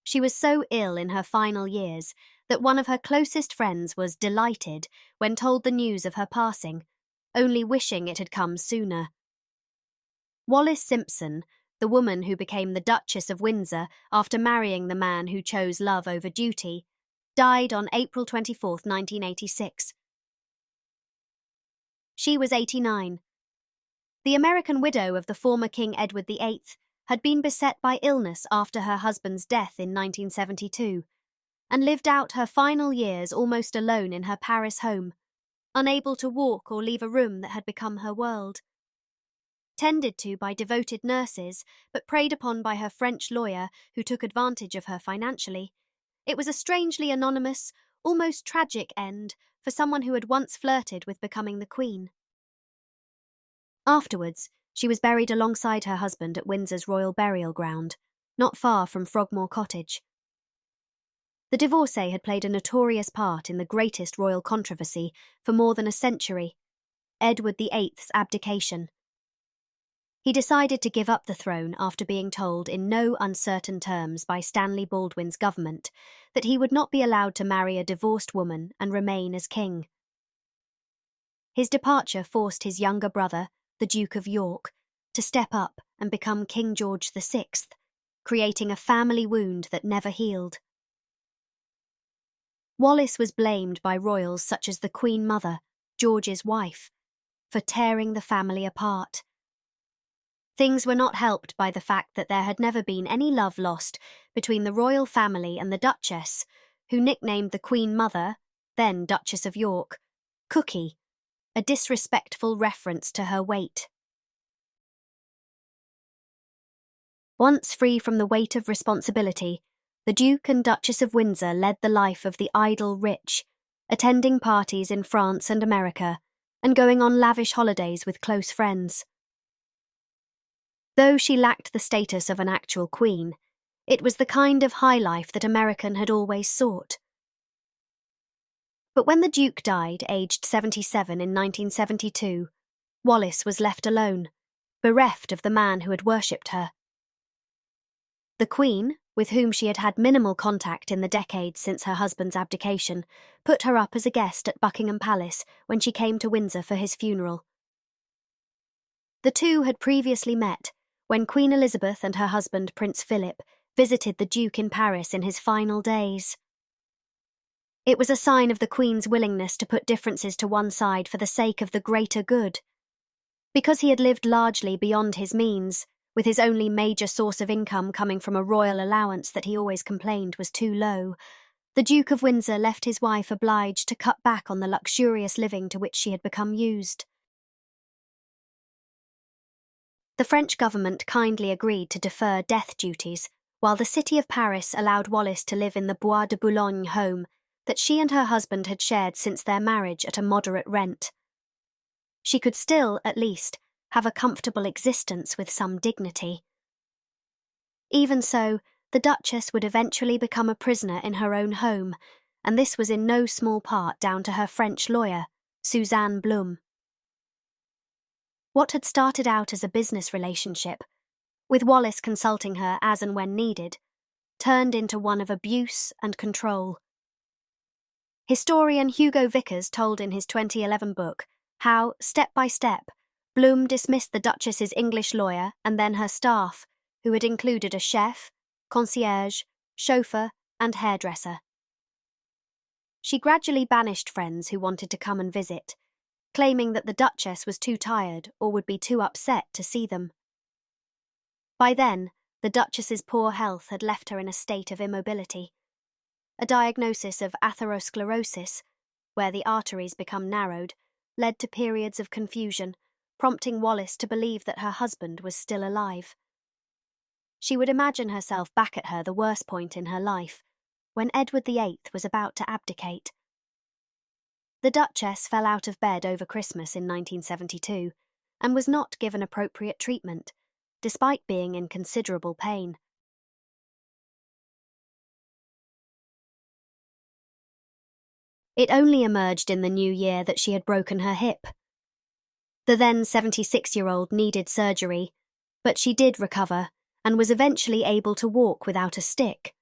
She was so ill in her final years that one of her closest friends was delighted when told the news of her passing, only wishing it had come sooner. Wallis Simpson, the woman who became the Duchess of Windsor after marrying the man who chose love over duty, died on April 24, 1986. She was 89. The American widow of the former King Edward VIII had been beset by illness after her husband's death in 1972, and lived out her final years almost alone in her Paris home, unable to walk or leave a room that had become her world. Tended to by devoted nurses, but preyed upon by her French lawyer who took advantage of her financially, it was a strangely anonymous, almost tragic end for someone who had once flirted with becoming the Queen. Afterwards, she was buried alongside her husband at Windsor's royal burial ground, not far from Frogmore Cottage. The divorcee had played a notorious part in the greatest royal controversy for more than a century, Edward VIII's abdication. He decided to give up the throne after being told in no uncertain terms by Stanley Baldwin's government that he would not be allowed to marry a divorced woman and remain as king. His departure forced his younger brother, the Duke of York, to step up and become King George VI, creating a family wound that never healed. Wallis was blamed by royals such as the Queen Mother, George's wife, for tearing the family apart. Things were not helped by the fact that there had never been any love lost between the royal family and the Duchess, who nicknamed the Queen Mother, then Duchess of York, Cookie, a disrespectful reference to her weight. Once free from the weight of responsibility, the Duke and Duchess of Windsor led the life of the idle rich, attending parties in France and America, and going on lavish holidays with close friends. Though she lacked the status of an actual queen, it was the kind of high life that American had always sought. But when the Duke died, aged 77 in 1972, Wallis was left alone, bereft of the man who had worshipped her. The Queen, with whom she had had minimal contact in the decades since her husband's abdication, put her up as a guest at Buckingham Palace when she came to Windsor for his funeral. The two had previously met when Queen Elizabeth and her husband Prince Philip visited the Duke in Paris in his final days. It was a sign of the Queen's willingness to put differences to one side for the sake of the greater good. Because he had lived largely beyond his means, with his only major source of income coming from a royal allowance that he always complained was too low, the Duke of Windsor left his wife obliged to cut back on the luxurious living to which she had become used. The French government kindly agreed to defer death duties, while the city of Paris allowed Wallis to live in the Bois de Boulogne home that she and her husband had shared since their marriage at a moderate rent. She could still, at least, have a comfortable existence with some dignity. Even so, the Duchess would eventually become a prisoner in her own home, and this was in no small part down to her French lawyer, Suzanne Blum. What had started out as a business relationship, with Wallis consulting her as and when needed, turned into one of abuse and control. Historian Hugo Vickers told in his 2011 book how, step by step, Blum dismissed the Duchess's English lawyer and then her staff, who had included a chef, concierge, chauffeur, and hairdresser. She gradually banished friends who wanted to come and visit, claiming that the Duchess was too tired or would be too upset to see them. By then, the Duchess's poor health had left her in a state of immobility. A diagnosis of atherosclerosis, where the arteries become narrowed, led to periods of confusion, prompting Wallis to believe that her husband was still alive. She would imagine herself back at the worst point in her life, when Edward VIII was about to abdicate. The Duchess fell out of bed over Christmas in 1972 and was not given appropriate treatment, despite being in considerable pain. It only emerged in the new year that she had broken her hip. The then 76-year-old needed surgery, but she did recover and was eventually able to walk without a stick.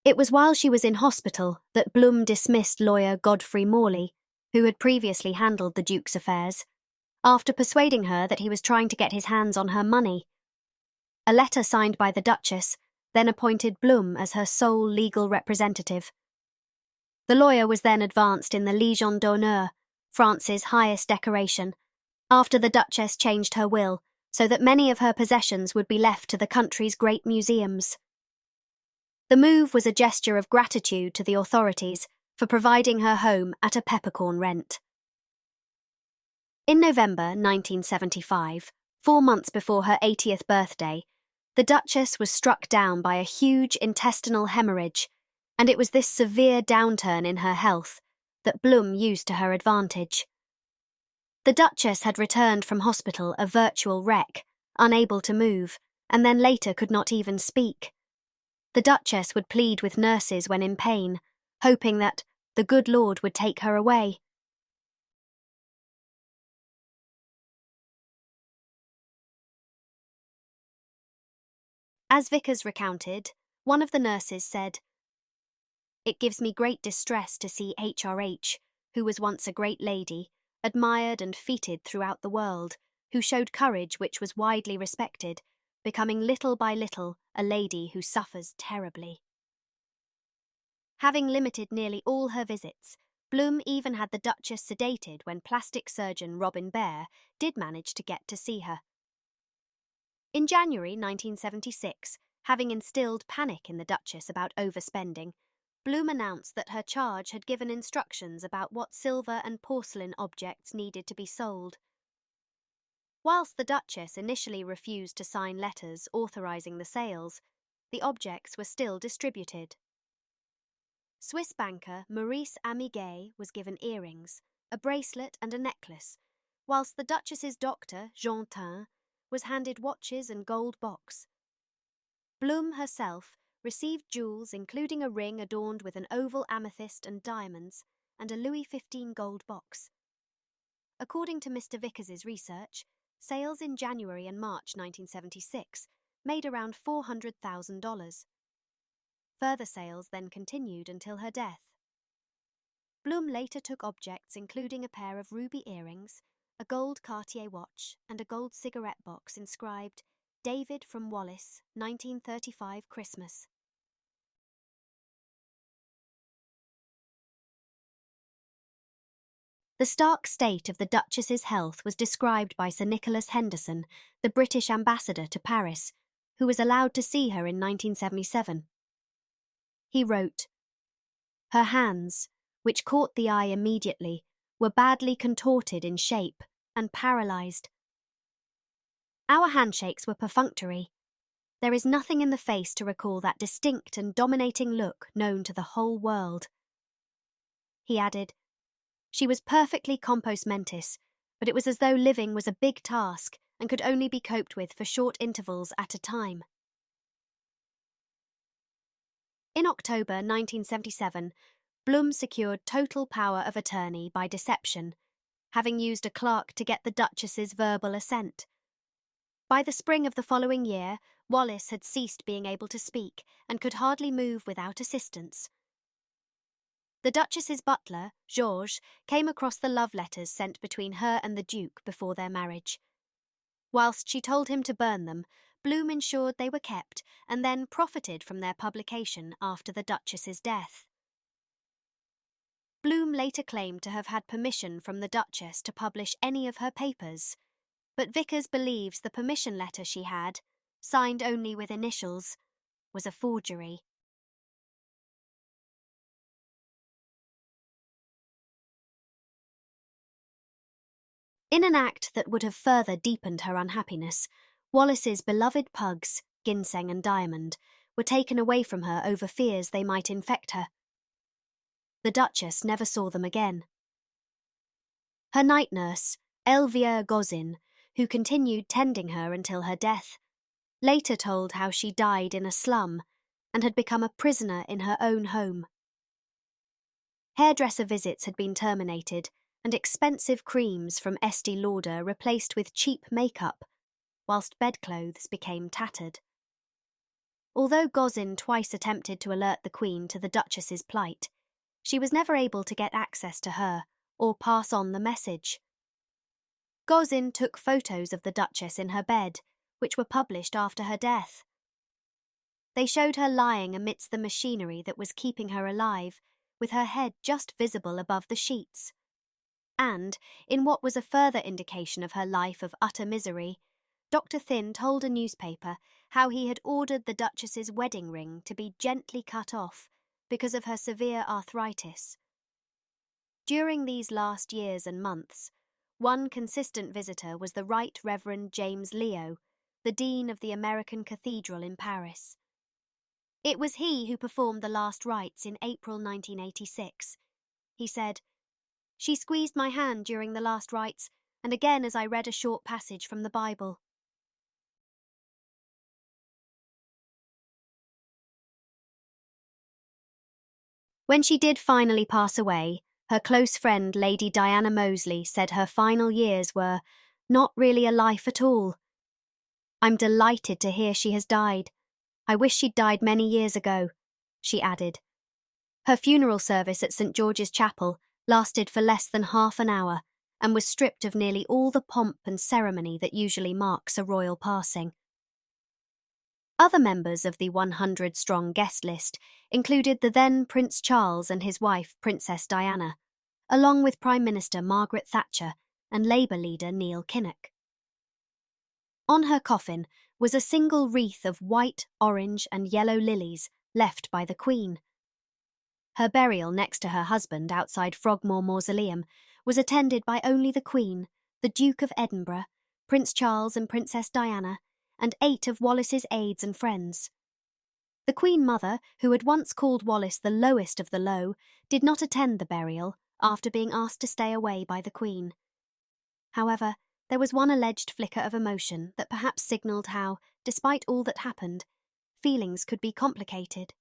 It was while she was in hospital that Bloom dismissed lawyer Godfrey Morley, who had previously handled the Duke's affairs, after persuading her that he was trying to get his hands on her money. A letter signed by the Duchess then appointed Bloom as her sole legal representative. The lawyer was then advanced in the Légion d'honneur, France's highest decoration, after the Duchess changed her will so that many of her possessions would be left to the country's great museums. The move was a gesture of gratitude to the authorities for providing her home at a peppercorn rent. In November 1975, 4 months before her 80th birthday, the Duchess was struck down by a huge intestinal hemorrhage, and it was this severe downturn in her health that Bloom used to her advantage. The Duchess had returned from hospital a virtual wreck, unable to move, and then later could not even speak. The Duchess would plead with nurses when in pain, hoping that the good Lord would take her away. As Vickers recounted, one of the nurses said, "It gives me great distress to see HRH, who was once a great lady, admired and feted throughout the world, who showed courage which was widely respected, becoming little by little a lady who suffers terribly." Having limited nearly all her visits, Bloom even had the Duchess sedated when plastic surgeon Robin Baer did manage to get to see her. In January 1976, having instilled panic in the Duchess about overspending, Bloom announced that her charge had given instructions about what silver and porcelain objects needed to be sold. Whilst the Duchess initially refused to sign letters authorising the sales, the objects were still distributed. Swiss banker Maurice Amiguet was given earrings, a bracelet and a necklace, whilst the Duchess's doctor, Jean Tin, was handed watches and gold box. Bloom herself received jewels including a ring adorned with an oval amethyst and diamonds and a Louis XV gold box. According to Mr. Vickers's research, sales in January and March 1976 made around $400,000. Further sales then continued until her death. Bloom later took objects including a pair of ruby earrings, a gold Cartier watch, and a gold cigarette box inscribed "David from Wallis, 1935 Christmas." The stark state of the Duchess's health was described by Sir Nicholas Henderson, the British ambassador to Paris, who was allowed to see her in 1977. He wrote, "Her hands, which caught the eye immediately, were badly contorted in shape and paralysed. Our handshakes were perfunctory. There is nothing in the face to recall that distinct and dominating look known to the whole world." He added, "She was perfectly compos mentis, but it was as though living was a big task and could only be coped with for short intervals at a time." In October 1977, Bloom secured total power of attorney by deception, having used a clerk to get the Duchess's verbal assent. By the spring of the following year, Wallis had ceased being able to speak and could hardly move without assistance. The Duchess's butler, Georges, came across the love letters sent between her and the Duke before their marriage. Whilst she told him to burn them, Bloom ensured they were kept and then profited from their publication after the Duchess's death. Bloom later claimed to have had permission from the Duchess to publish any of her papers, but Vickers believes the permission letter she had, signed only with initials, was a forgery. In an act that would have further deepened her unhappiness, Wallis's beloved pugs, Ginseng and Diamond, were taken away from her over fears they might infect her. The Duchess never saw them again. Her night nurse, Elvire Gozin, who continued tending her until her death, later told how she died in a slum and had become a prisoner in her own home. Hairdresser visits had been terminated and expensive creams from Estee Lauder replaced with cheap makeup, whilst bedclothes became tattered. Although Gozin twice attempted to alert the Queen to the Duchess's plight, she was never able to get access to her or pass on the message. Gozin took photos of the Duchess in her bed, which were published after her death. They showed her lying amidst the machinery that was keeping her alive, with her head just visible above the sheets. And, in what was a further indication of her life of utter misery, Dr. Thynne told a newspaper how he had ordered the Duchess's wedding ring to be gently cut off because of her severe arthritis. During these last years and months, one consistent visitor was the Right Reverend James Leo, the Dean of the American Cathedral in Paris. It was he who performed the last rites in April 1986. He said, "She squeezed my hand during the last rites, and again as I read a short passage from the Bible." When she did finally pass away, her close friend Lady Diana Moseley said her final years were not really a life at all. "I'm delighted to hear she has died. I wish she'd died many years ago," she added. Her funeral service at St. George's Chapel lasted for less than half an hour and was stripped of nearly all the pomp and ceremony that usually marks a royal passing. Other members of the 100-strong guest list included the then Prince Charles and his wife Princess Diana, along with Prime Minister Margaret Thatcher and Labour leader Neil Kinnock. On her coffin was a single wreath of white, orange and yellow lilies left by the Queen. Her burial next to her husband outside Frogmore Mausoleum was attended by only the Queen, the Duke of Edinburgh, Prince Charles and Princess Diana, and 8 of Wallis's aides and friends. The Queen Mother, who had once called Wallis the lowest of the low, did not attend the burial after being asked to stay away by the Queen. However, there was one alleged flicker of emotion that perhaps signalled how, despite all that happened, feelings could be complicated.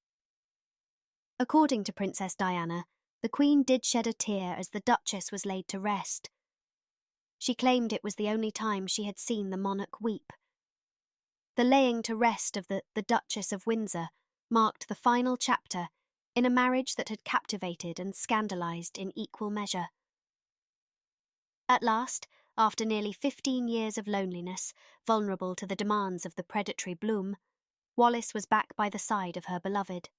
According to Princess Diana, the Queen did shed a tear as the Duchess was laid to rest. She claimed it was the only time she had seen the monarch weep. The laying to rest of the Duchess of Windsor marked the final chapter in a marriage that had captivated and scandalised in equal measure. At last, after nearly 15 years of loneliness, vulnerable to the demands of the predatory Bloom, Wallis was back by the side of her beloved.